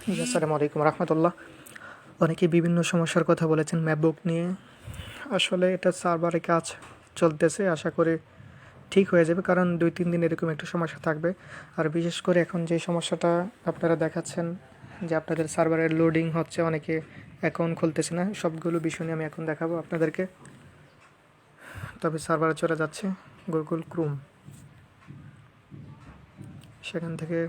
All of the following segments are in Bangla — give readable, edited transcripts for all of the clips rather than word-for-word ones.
আসসালামু আলাইকুম রহমতুল্লাহ। অনেকে বিভিন্ন সমস্যার কথা বলেছেন ম্যাকবুক নিয়ে। আসলে এটা সার্ভারে কাজ চলতেছে, আশা করি ঠিক হয়ে যাবে, কারণ 2-3 দিন এরকম একটা সমস্যা থাকবে। আর বিশেষ করে এখন যে সমস্যাটা আপনারা দেখাচ্ছেন যে আপনাদের সার্ভারের লোডিং হচ্ছে, অনেকে অ্যাকাউন্ট খুলতেছে না, সবগুলো বিষয় নিয়ে আমি এখন দেখাবো আপনাদেরকে। তবে সার্ভারে চলে যাচ্ছে গুগল ক্রোম, সেখান থেকে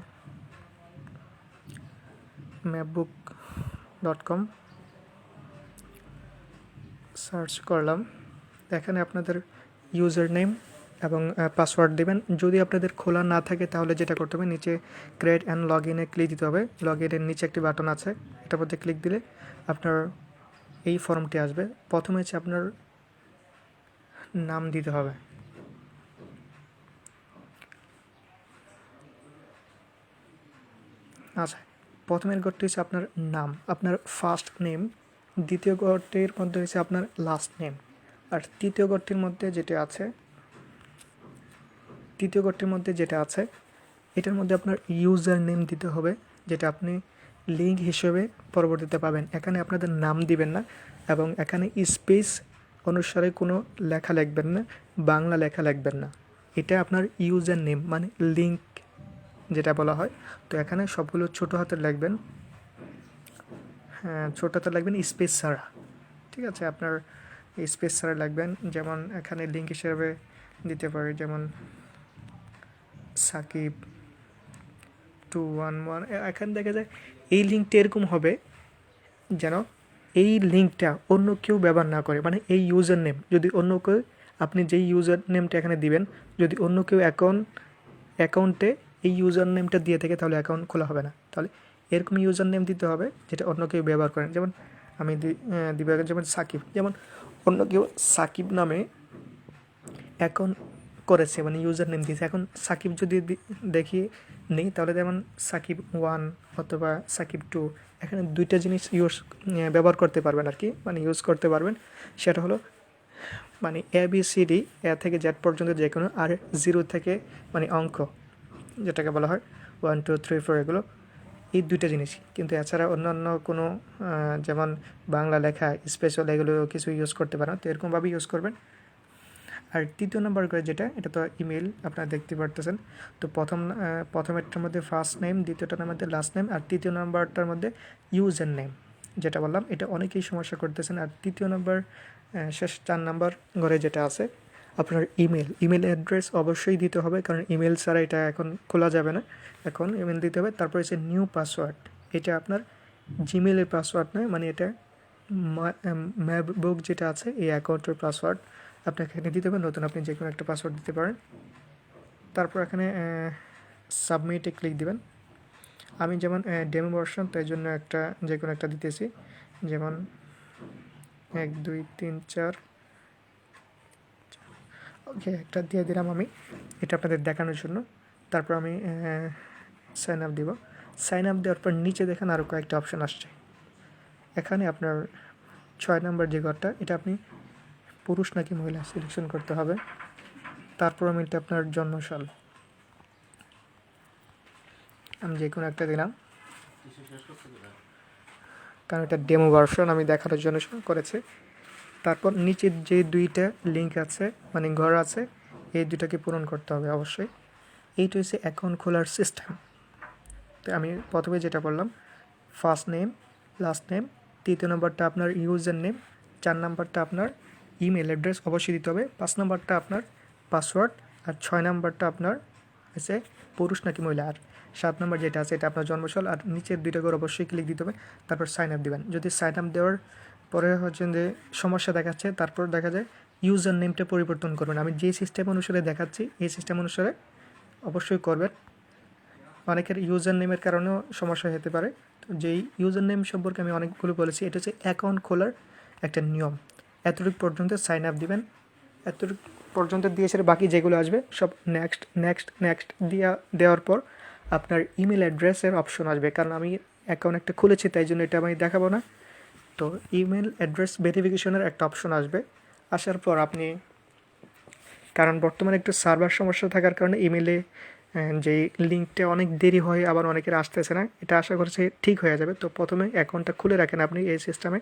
macbook.com সার্চ করলাম। এখানে আপনাদের ইউজার নেম এবং পাসওয়ার্ড দেবেন। যদি আপনাদের খোলা না থাকে তাহলে যেটা করতে হবে, নিচে ক্রিয়েট অ্যান্ড লগ ইনে ক্লিক দিতে হবে। লগ ইনের নিচে একটি বাটন আছে, এটার মধ্যে ক্লিক দিলে আপনার এই ফর্মটি আসবে। প্রথমে হচ্ছে আপনার নাম দিতে হবে। আচ্ছা, প্রথমের ঘরটি হচ্ছে আপনার নাম, আপনার ফার্স্ট নেম। দ্বিতীয় ঘরটির মধ্যে হচ্ছে আপনার লাস্ট নেম। আর তৃতীয় ঘরটির মধ্যে যেটা আছে এটার মধ্যে আপনার ইউজার নেম দিতে হবে, যেটা আপনি লিঙ্ক হিসেবে পরবর্তীতে পাবেন। এখানে আপনাদের নাম দিবেন না এবং এখানে স্পেস অনুসারে কোনো লেখা লিখবেন না, বাংলা লেখা লিখবেন না। এটা আপনার ইউজার নেম মানে লিঙ্ক যেটা বলা হয়। তো এখানে সবগুলো ছোটো হাতে লিখবেন, হ্যাঁ ছোটো হাতে লিখবেন, স্পেস ছাড়া। ঠিক আছে, আপনার স্পেস ছাড়া লিখবেন। যেমন এখানে লিঙ্ক হিসেবে দিতে পারি, যেমন সাকিব 211। এখানে দেখা যায় এই লিঙ্কটা এরকম হবে যেন এই লিঙ্কটা অন্য কেউ ব্যবহার না করে, মানে এই ইউজার নেম যদি অন্য কেউ, আপনি যেই ইউজার নেমটা এখানে দিবেন, যদি অন্য কেউ অ্যাকাউন্টে এই ইউজার নেমটা দিয়ে থাকে তাহলে অ্যাকাউন্ট খোলা হবে না। তাহলে এরকম ইউজার নেম দিতে হবে যেটা অন্য কেউ ব্যবহার করেন। যেমন আমি দিব, যেমন সাকিব, যেমন অন্য কেউ সাকিব নামে অ্যাকাউন্ট করেছে, মানে ইউজার নেম দিয়েছে। এখন সাকিব যদি দেখি নেই, তাহলে যেমন সাকিব 1 অথবা সাকিব 2, এখানে দুইটা জিনিস ব্যবহার করতে পারবেন আর কি, মানে ইউজ করতে পারবেন। সেটা হলো মানে ABCD, এ থেকে জেড পর্যন্ত যে কোনো, আর 0 থেকে মানে অঙ্ক যেটাকে বলা হয় 1 2 3 4, এগুলো এই দুইটা জিনিস। কিন্তু এছাড়া অন্যান্য কোনো যেমন বাংলা লেখা স্পেশাল এগুলো কিছু ইউজ করতে পারেন। তো এরকমভাবে ইউজ করবেন। আর তৃতীয় নাম্বার করে যেটা, এটা তো ইমেল আপনারা দেখতে পারতেছেন। তো প্রথমেরটার মধ্যে ফার্স্ট নেম, দ্বিতীয়টার মধ্যে লাস্ট নেম, আর তৃতীয় নাম্বারটার মধ্যে ইউজার নেম যেটা বললাম। এটা অনেকেই সমস্যা করতেছেন। আর তৃতীয় নাম্বার শেষ 4 নাম্বার ঘরে যেটা আছে আপনার ইমেল অ্যাড্রেস অবশ্যই দিতে হবে, কারণ ইমেল ছাড়া এটা এখন খোলা যাবে না। এখন ইমেল দিতে হবে। তারপর হচ্ছে নিউ পাসওয়ার্ড, এটা আপনার জিমেলের পাসওয়ার্ড নয়, মানে এটা ম্যাকবুক যেটা আছে এই অ্যাকাউন্টের পাসওয়ার্ড আপনাকে এখানে দিতে হবে। নতুন আপনি যে কোনো একটা পাসওয়ার্ড দিতে পারেন। তারপর এখানে সাবমিটে ক্লিক দিবেন। আমি যেমন ডেমো ভার্সন, তাই জন্য যে কোনো একটা দিতেছি, যেমন 1 2 3 4। ওকে, একটা দিয়ে দিলাম আমি, এটা আপনাদের দেখানোর জন্য। তারপর আমি সাইন আপ দিব। সাইন আপ দেওয়ার পর নিচে দেখেন আরও কয়েকটা অপশান আসছে। এখানে আপনার 6 নাম্বার যে ঘরটা, এটা আপনি পুরুষ নাকি মহিলা সিলেকশন করতে হবে। তারপর আমি এটা আপনার জন্মসাল, আমি যে কোনো একটা দিলাম, কারণ এটা ডেমো ভার্সন আমি দেখানোর জন্য করেছি। তারপর নিচের যে দুইটা লিঙ্ক আছে মানে ঘর আছে, এই দুটাকে পূরণ করতে হবে অবশ্যই। এইটা হচ্ছে অ্যাকাউন্ট খোলার সিস্টেম। তো আমি প্রথমে যেটা বললাম, ফার্স্ট নেম, লাস্ট নেম, তৃতীয় নম্বরটা আপনার ইউজার নেম, 4 নাম্বারটা আপনার ইমেল অ্যাড্রেস অবশ্যই দিতে হবে, 5 নাম্বারটা আপনার পাসওয়ার্ড, আর 6 নাম্বারটা আপনার হচ্ছে পুরুষ নাকি মহিলা, আর 7 নাম্বার যেটা আছে এটা আপনার জন্মসাল। আর নিচের দুইটা করে অবশ্যই ক্লিক দিতে হবে। তারপর সাইন আপ দেবেন। যদি সাইন আপ দেওয়ার পরে হচ্ছে যে সমস্যা দেখাচ্ছে, তারপর দেখা যায় ইউজার নেমটা পরিবর্তন করবেন। আমি যে সিস্টেম অনুসারে দেখাচ্ছি এই সিস্টেম অনুসারে অবশ্যই করবেন। অনেকের ইউজার নেমের কারণেও সমস্যা হতে পারে। তো যেই ইউজার নেম সম্পর্কে আমি অনেকগুলো বলেছি, এটা হচ্ছে অ্যাকাউন্ট খোলার একটা নিয়ম। এতটুকু পর্যন্ত সাইন আপ দিবেন, এতটুকু পর্যন্ত দিয়ে সেটা বাকি যেগুলো আসবে সব নেক্সট নেক্সট নেক্সট দেওয়ার পর আপনার ইমেল অ্যাড্রেসের অপশন আসবে। কারণ আমি অ্যাকাউন্ট একটা খুলেছি, তাই জন্য এটা আমি দেখাবো না। তো ইমেল অ্যাড্রেস ভেরিফিকেশনের একটা অপশন আসবে। আসার পর আপনি, কারণ বর্তমানে একটু সার্ভার সমস্যা থাকার কারণে ইমেলে যেই লিঙ্কটা অনেক দেরি হয় আবার অনেকের আসতেছে না, এটা আশা করছি ঠিক হয়ে যাবে। তো প্রথমে অ্যাকাউন্টটা খুলে রাখেন আপনি এই সিস্টেমে।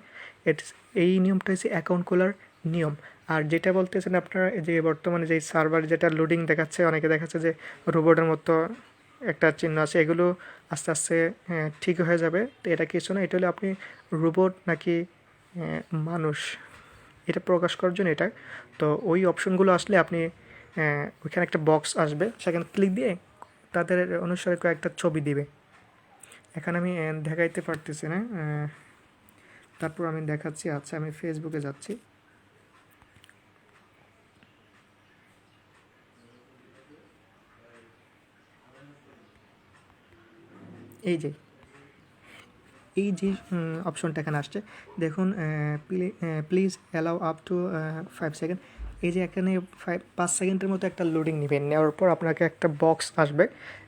এই নিয়মটা হচ্ছে অ্যাকাউন্ট খোলার নিয়ম। আর যেটা বলতেছেন আপনারা, যে বর্তমানে যেই সার্ভার যেটা লোডিং দেখাচ্ছে, অনেকে দেখাচ্ছে যে রোবটের মতো একটা চিহ্ন আছে, এগুলো আস্তে আস্তে ঠিক হয়ে যাবে। তো এটা কিছু না, এটা হলে আপনি রোবট নাকি মানুষ এটা প্রকাশ করার জন্য এটা। তো ওই অপশনগুলো আসলে আপনি ওইখানে একটা বক্স আসবে, সেখানে ক্লিক দিয়ে তাদের অনুসারে কয়েকটা ছবি দিবে। এখানে আমি দেখাইতে পারতেছি না, তারপর আমি দেখাচ্ছি। আচ্ছা, আমি ফেসবুকে যাচ্ছি। এই যে অপশনটা এখানে আসছে দেখুন, please allow up to 5 second. এই যে এখানে 5 সেকেন্ডের মতো একটা লোডিং নেবেন, নেওয়ার পর আপনাকে একটা বক্স আসবে,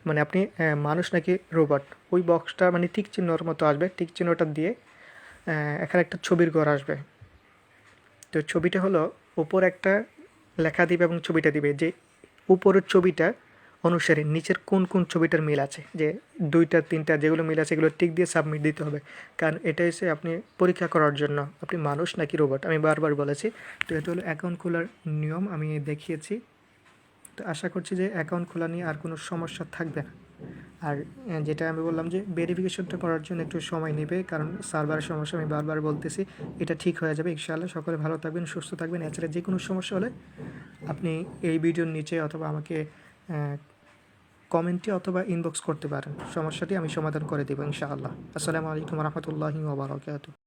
মানে আপনি মানুষ নাকি রোবট, ওই বক্সটা মানে টিক চিহ্নর মতো আসবে। টিক চিহ্নটা দিয়ে এখানে একটা ছবির ঘর আসবে। তো ছবিটা হলো উপর একটা লেখা দিবে এবং ছবিটা দিবে যে উপরের ছবিটা অনুসারে নিচের কোন কোন ছবিটার মিল আছে, যে 2টা 3টা যেগুলো মিল আছে এগুলো টিক দিয়ে সাবমিট দিতে হবে। কারণ এটা হচ্ছে আপনি পরীক্ষা করার জন্য আপনি মানুষ নাকি রোবট, আমি বারবার বলেছি। তো এটা হলো অ্যাকাউন্ট খোলার নিয়ম, আমি দেখিয়েছি। তো আশা করছি যে অ্যাকাউন্ট খোলা নিয়ে আর কোনো সমস্যা থাকবে না। আর যেটা আমি বললাম যে ভেরিফিকেশনটা করার জন্য একটু সময় নেবে, কারণ সার্ভারের সমস্যা, আমি বারবার বলতেছি। এটা ঠিক হয়ে যাবে ইনশাআল্লাহ। সকলে ভালো থাকবেন, সুস্থ থাকবেন। এছাড়া যে কোনো সমস্যা হলে আপনি এই ভিডিওর নিচে অথবা আমাকে কমেন্টে অথবা ইনবক্স করতে পারেন, সমস্যাটি আমি সমাধান করে দেবো ইনশাআল্লাহ। আসসালামু আলাইকুম রহমতুল্লাহি ওয়া বারাকাতুহু।